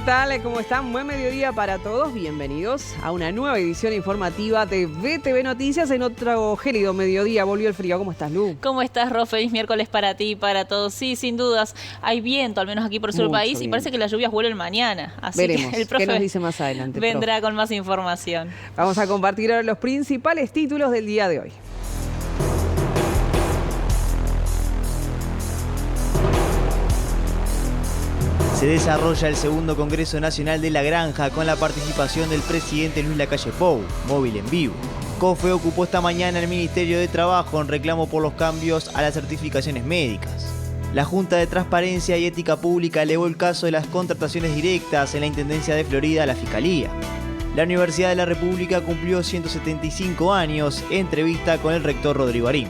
tal? ¿Cómo están? Buen mediodía para todos. Bienvenidos a una nueva edición informativa de VTV Noticias en otro gélido mediodía. Volvió el frío. ¿Cómo estás, Lu? ¿Cómo estás, Ro? Feliz miércoles para ti y para todos. Sí, sin dudas. Hay viento, al menos aquí por el sur del país, y parece que las lluvias vuelven mañana. Así veremos que el profe qué nos dice más adelante. Vendrá con más información. Vamos a compartir ahora los principales títulos del día de hoy. Se desarrolla el segundo Congreso Nacional de la Granja con la participación del presidente Luis Lacalle Pou, móvil en vivo. COFE ocupó esta mañana el Ministerio de Trabajo en reclamo por los cambios a las certificaciones médicas. La Junta de Transparencia y Ética Pública elevó el caso de las contrataciones directas en la Intendencia de Florida a la Fiscalía. La Universidad de la República cumplió 175 años, entrevista con el rector Rodrigo Arín.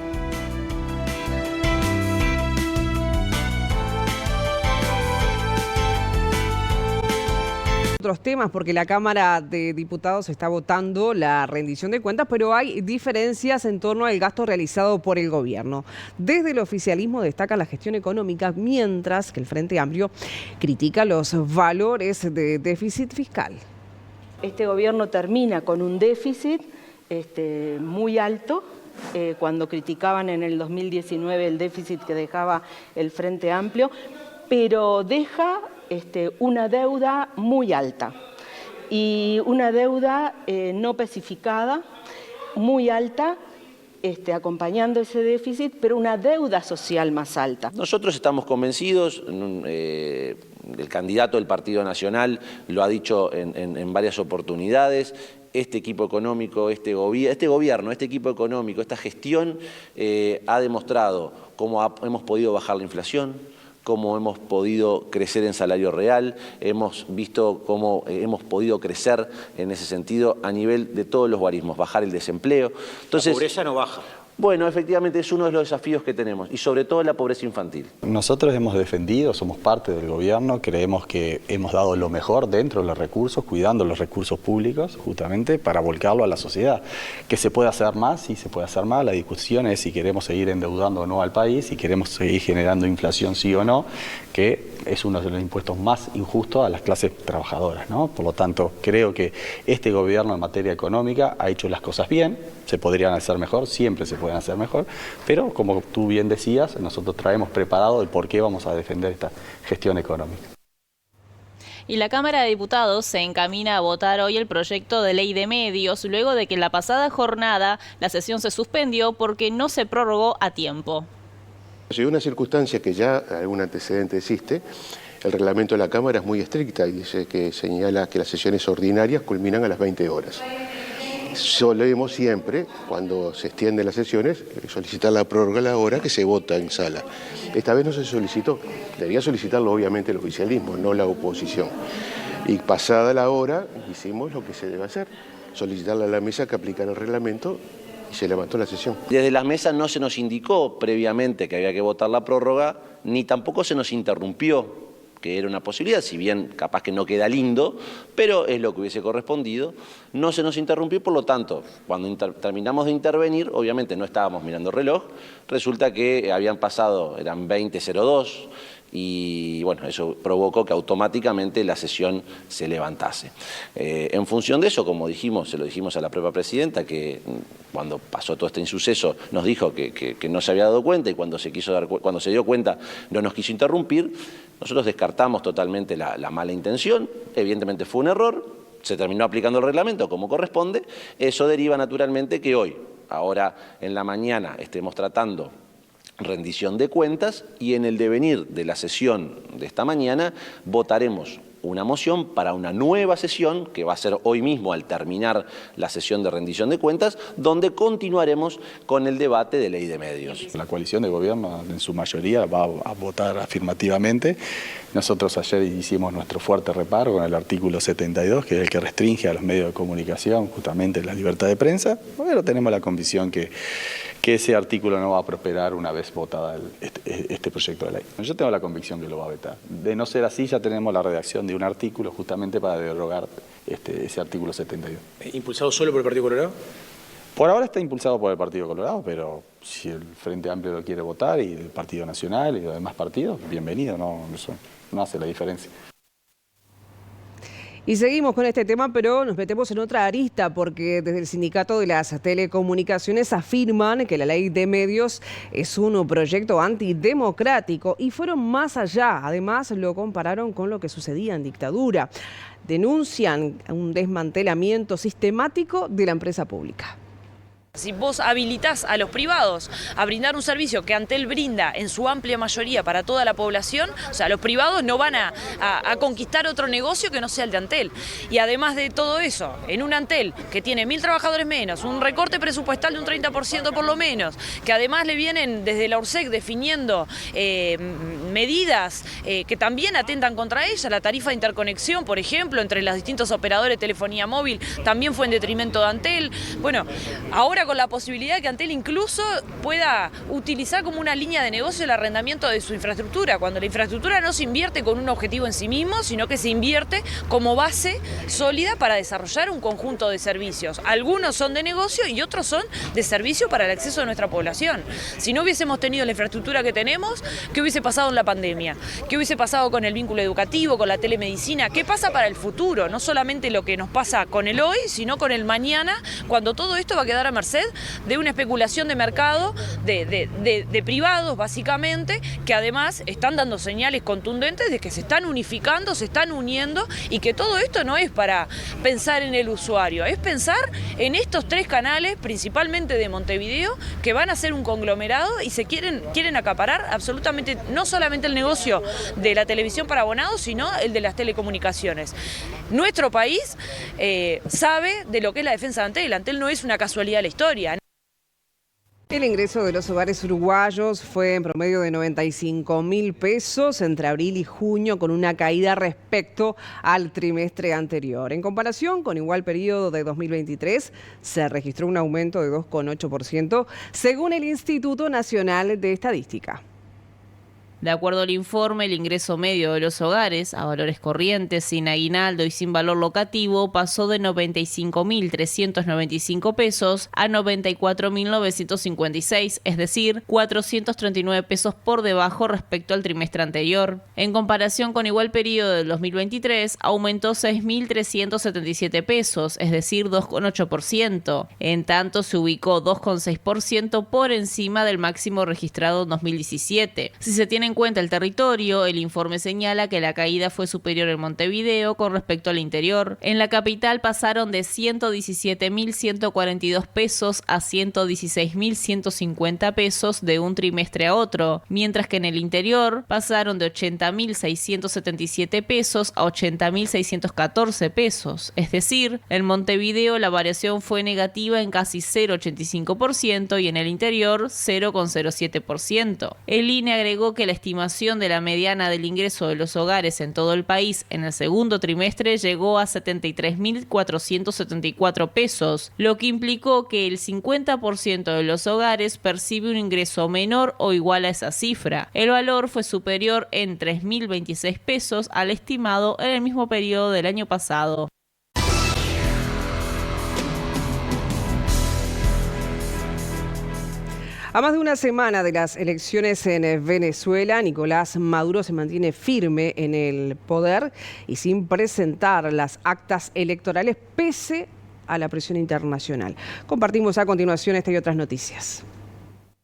Otros temas, porque la Cámara de Diputados está votando la rendición de cuentas, pero hay diferencias en torno al gasto realizado por el gobierno. Desde el oficialismo destaca la gestión económica, mientras que el Frente Amplio critica los valores de déficit fiscal. Este gobierno termina con un déficit muy alto. Cuando criticaban en el 2019 el déficit que dejaba el Frente Amplio, pero deja una deuda muy alta y una deuda no especificada, muy alta, acompañando ese déficit, pero una deuda social más alta. Nosotros estamos convencidos, el candidato del Partido Nacional lo ha dicho en varias oportunidades. Este equipo económico, este gobierno, este equipo económico, esta gestión ha demostrado cómo hemos podido bajar la inflación, cómo hemos podido crecer en salario real, hemos visto cómo hemos podido crecer en ese sentido a nivel de todos los guarismos, bajar el desempleo. Entonces, la pobreza no baja. Bueno, efectivamente es uno de los desafíos que tenemos y sobre todo la pobreza infantil. Nosotros hemos defendido, somos parte del gobierno, creemos que hemos dado lo mejor dentro de los recursos, cuidando los recursos públicos justamente para volcarlo a la sociedad. ¿Que se puede hacer más? Sí, se puede hacer más. La discusión es si queremos seguir endeudando o no al país, si queremos seguir generando inflación sí o no, que es uno de los impuestos más injustos a las clases trabajadoras, ¿no? Por lo tanto, creo que este gobierno en materia económica ha hecho las cosas bien, se podrían hacer mejor, siempre se pueden hacer mejor, pero como tú bien decías, nosotros traemos preparado el por qué vamos a defender esta gestión económica. Y la Cámara de Diputados se encamina a votar hoy el proyecto de ley de medios, luego de que en la pasada jornada la sesión se suspendió porque no se prorrogó a tiempo. Si hay una circunstancia que ya algún antecedente existe, el reglamento de la Cámara es muy estricta y dice que señala que las sesiones ordinarias culminan a las 20 horas. Solemos siempre, cuando se extienden las sesiones, solicitar la prórroga a la hora que se vota en sala. Esta vez no se solicitó. Debería solicitarlo obviamente el oficialismo, no la oposición. Y pasada la hora, hicimos lo que se debe hacer, solicitarle a la mesa que aplicara el reglamento y se levantó la sesión. Desde las mesas no se nos indicó previamente que había que votar la prórroga, ni tampoco se nos interrumpió que era una posibilidad, si bien capaz que no queda lindo, pero es lo que hubiese correspondido. No se nos interrumpió, por lo tanto, cuando terminamos de intervenir, obviamente no estábamos mirando el reloj, resulta que habían pasado, eran 20:02, y bueno, eso provocó que automáticamente la sesión se levantase. En función de eso, como dijimos, se lo dijimos a la propia presidenta, que cuando pasó todo este insuceso nos dijo que no se había dado cuenta y cuando se dio cuenta no nos quiso interrumpir. Nosotros descartamos totalmente la mala intención, evidentemente fue un error, se terminó aplicando el reglamento como corresponde, eso deriva naturalmente que hoy, ahora en la mañana, estemos tratando rendición de cuentas y en el devenir de la sesión de esta mañana votaremos una moción para una nueva sesión que va a ser hoy mismo al terminar la sesión de rendición de cuentas, donde continuaremos con el debate de ley de medios. La coalición de gobierno en su mayoría va a votar afirmativamente. Nosotros ayer hicimos nuestro fuerte reparo con el artículo 72, que es el que restringe a los medios de comunicación justamente la libertad de prensa, pero tenemos la convicción que ese artículo no va a prosperar una vez votada este proyecto de ley. Yo tengo la convicción que lo va a vetar. De no ser así, ya tenemos la redacción de un artículo justamente para derogar ese artículo 72. ¿Impulsado solo por el Partido Colorado? Por ahora está impulsado por el Partido Colorado, pero si el Frente Amplio lo quiere votar y el Partido Nacional y los demás partidos, bienvenido, no hace la diferencia. Y seguimos con este tema, pero nos metemos en otra arista porque desde el Sindicato de las Telecomunicaciones afirman que la ley de medios es un proyecto antidemocrático y fueron más allá. Además, lo compararon con lo que sucedía en dictadura. Denuncian un desmantelamiento sistemático de la empresa pública. Si vos habilitás a los privados a brindar un servicio que Antel brinda en su amplia mayoría para toda la población, o sea, los privados no van a conquistar otro negocio que no sea el de Antel. Y además de todo eso, en un Antel que tiene 1000 trabajadores menos, un recorte presupuestal de un 30% por lo menos, que además le vienen desde la ORSEC definiendo medidas que también atentan contra ella, la tarifa de interconexión, por ejemplo, entre los distintos operadores de telefonía móvil, también fue en detrimento de Antel. Bueno, ahora con la posibilidad de que Antel incluso pueda utilizar como una línea de negocio el arrendamiento de su infraestructura, cuando la infraestructura no se invierte con un objetivo en sí mismo, sino que se invierte como base sólida para desarrollar un conjunto de servicios. Algunos son de negocio y otros son de servicio para el acceso de nuestra población. Si no hubiésemos tenido la infraestructura que tenemos, ¿qué hubiese pasado en la pandemia? ¿Qué hubiese pasado con el vínculo educativo, con la telemedicina? ¿Qué pasa para el futuro? No solamente lo que nos pasa con el hoy, sino con el mañana, cuando todo esto va a quedar a merced de una especulación de mercado de privados, básicamente, que además están dando señales contundentes de que se están unificando, se están uniendo, y que todo esto no es para pensar en el usuario, es pensar en estos 3 canales, principalmente de Montevideo, que van a ser un conglomerado y se quieren acaparar absolutamente, no solamente el negocio de la televisión para abonados, sino el de las telecomunicaciones. Nuestro país sabe de lo que es la defensa de Antel. Antel no es una casualidad de la historia. El ingreso de los hogares uruguayos fue en promedio de 95.000 pesos entre abril y junio, con una caída respecto al trimestre anterior. En comparación con igual periodo de 2023, se registró un aumento de 2,8%, según el Instituto Nacional de Estadística. De acuerdo al informe, el ingreso medio de los hogares, a valores corrientes, sin aguinaldo y sin valor locativo, pasó de 95.395 pesos a 94.956, es decir, 439 pesos por debajo respecto al trimestre anterior. En comparación con igual periodo del 2023, aumentó 6.377 pesos, es decir, 2,8%. En tanto, se ubicó 2,6% por encima del máximo registrado en 2017. Si se tiene en cuenta el territorio, el informe señala que la caída fue superior en Montevideo con respecto al interior. En la capital pasaron de 117.142 pesos a 116.150 pesos de un trimestre a otro, mientras que en el interior pasaron de 80.677 pesos a 80.614 pesos. Es decir, en Montevideo la variación fue negativa en casi 0,85% y en el interior 0,07%. El INE agregó que la estimación de la mediana del ingreso de los hogares en todo el país en el segundo trimestre llegó a 73.474 pesos, lo que implicó que el 50% de los hogares percibe un ingreso menor o igual a esa cifra. El valor fue superior en 3.026 pesos al estimado en el mismo periodo del año pasado. A más de una semana de las elecciones en Venezuela, Nicolás Maduro se mantiene firme en el poder y sin presentar las actas electorales pese a la presión internacional. Compartimos a continuación esta y otras noticias.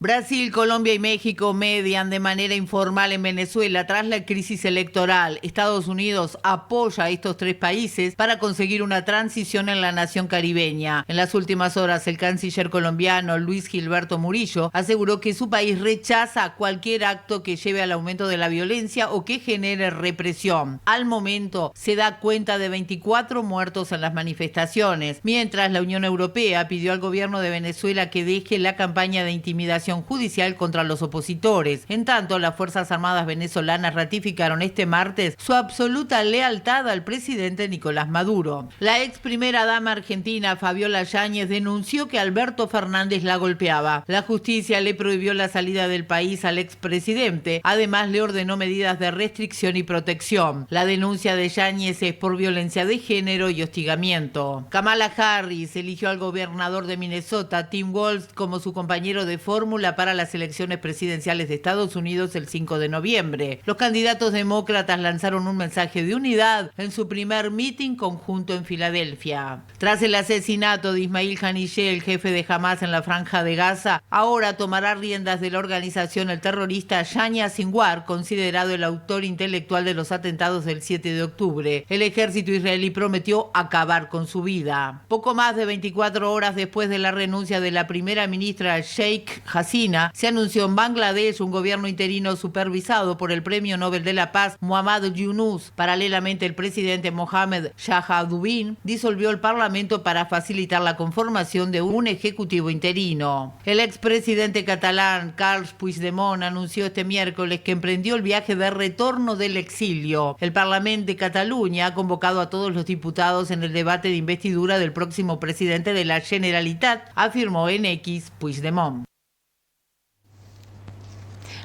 Brasil, Colombia y México median de manera informal en Venezuela tras la crisis electoral. Estados Unidos apoya a estos 3 países para conseguir una transición en la nación caribeña. En las últimas horas, el canciller colombiano Luis Gilberto Murillo aseguró que su país rechaza cualquier acto que lleve al aumento de la violencia o que genere represión. Al momento, se da cuenta de 24 muertos en las manifestaciones, mientras la Unión Europea pidió al gobierno de Venezuela que deje la campaña de intimidación judicial contra los opositores. En tanto, las Fuerzas Armadas venezolanas ratificaron este martes su absoluta lealtad al presidente Nicolás Maduro. La ex primera dama argentina, Fabiola Yáñez, denunció que Alberto Fernández la golpeaba. La justicia le prohibió la salida del país al expresidente. Además, le ordenó medidas de restricción y protección. La denuncia de Yáñez es por violencia de género y hostigamiento. Kamala Harris eligió al gobernador de Minnesota, Tim Walz, como su compañero de fórmula aula para las elecciones presidenciales de Estados Unidos el 5 de noviembre. Los candidatos demócratas lanzaron un mensaje de unidad en su primer meeting conjunto en Filadelfia. Tras el asesinato de Ismail Haniyeh, el jefe de Hamas en la Franja de Gaza, ahora tomará riendas de la organización el terrorista Yahya Sinwar, considerado el autor intelectual de los atentados del 7 de octubre. El ejército israelí prometió acabar con su vida. Poco más de 24 horas después de la renuncia de la primera ministra Sheikh Hasina, se anunció en Bangladesh un gobierno interino supervisado por el Premio Nobel de la Paz Muhammad Yunus. Paralelamente, el presidente Mohamed Shahabuddin disolvió el parlamento para facilitar la conformación de un ejecutivo interino. El expresidente catalán Carles Puigdemont anunció este miércoles que emprendió el viaje de retorno del exilio. El Parlamento de Cataluña ha convocado a todos los diputados en el debate de investidura del próximo presidente de la Generalitat, afirmó en X Puigdemont.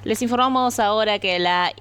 Les informamos ahora que la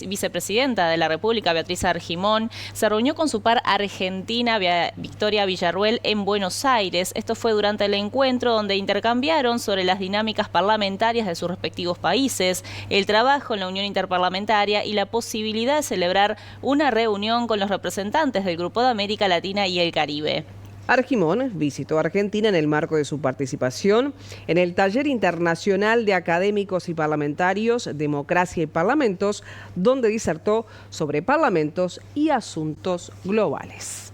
vicepresidenta de la República, Beatriz Argimón, se reunió con su par argentina, Victoria Villarruel, en Buenos Aires. Esto fue durante el encuentro donde intercambiaron sobre las dinámicas parlamentarias de sus respectivos países, el trabajo en la Unión Interparlamentaria y la posibilidad de celebrar una reunión con los representantes del Grupo de América Latina y el Caribe. Argimón visitó Argentina en el marco de su participación en el Taller Internacional de Académicos y Parlamentarios, Democracia y Parlamentos, donde disertó sobre parlamentos y asuntos globales.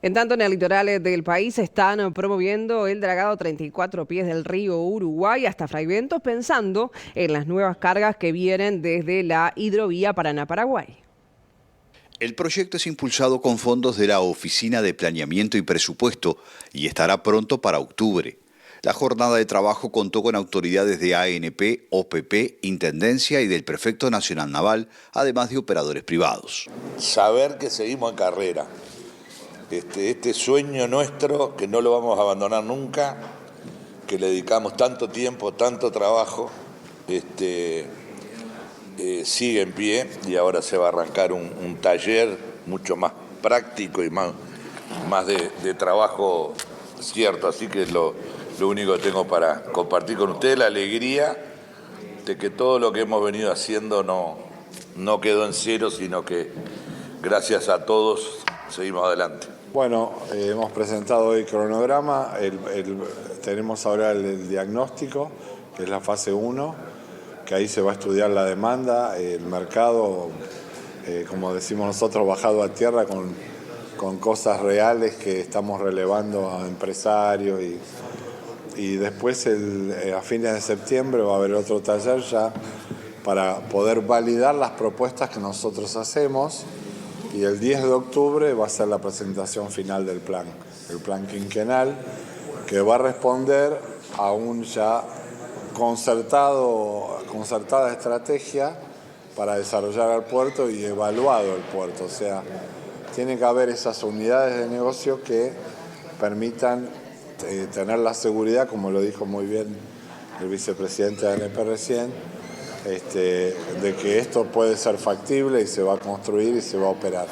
En tanto, en el litoral del país están promoviendo el dragado 34 pies del río Uruguay hasta Fraiventos, pensando en las nuevas cargas que vienen desde la hidrovía Paraná-Paraguay. El proyecto es impulsado con fondos de la Oficina de Planeamiento y Presupuesto y estará pronto para octubre. La jornada de trabajo contó con autoridades de ANP, OPP, Intendencia y del Prefecto Nacional Naval, además de operadores privados. Saber que seguimos en carrera. Este sueño nuestro, que no lo vamos a abandonar nunca, que le dedicamos tanto tiempo, tanto trabajo, sigue en pie y ahora se va a arrancar un taller mucho más práctico y más de trabajo cierto. Así que lo único que tengo para compartir con ustedes, la alegría de que todo lo que hemos venido haciendo no quedó en cero, sino que gracias a todos seguimos adelante. Bueno, hemos presentado hoy cronograma, tenemos ahora el diagnóstico, que es la fase 1, que ahí se va a estudiar la demanda, el mercado, como decimos nosotros, bajado a tierra con cosas reales que estamos relevando a empresarios y después a fines de septiembre va a haber otro taller ya para poder validar las propuestas que nosotros hacemos y el 10 de octubre va a ser la presentación final del plan, el plan quinquenal, que va a responder a un ya concertada estrategia para desarrollar el puerto y evaluado el puerto. O sea, tiene que haber esas unidades de negocio que permitan tener la seguridad, como lo dijo muy bien el vicepresidente de ANP recién, de que esto puede ser factible y se va a construir y se va a operar.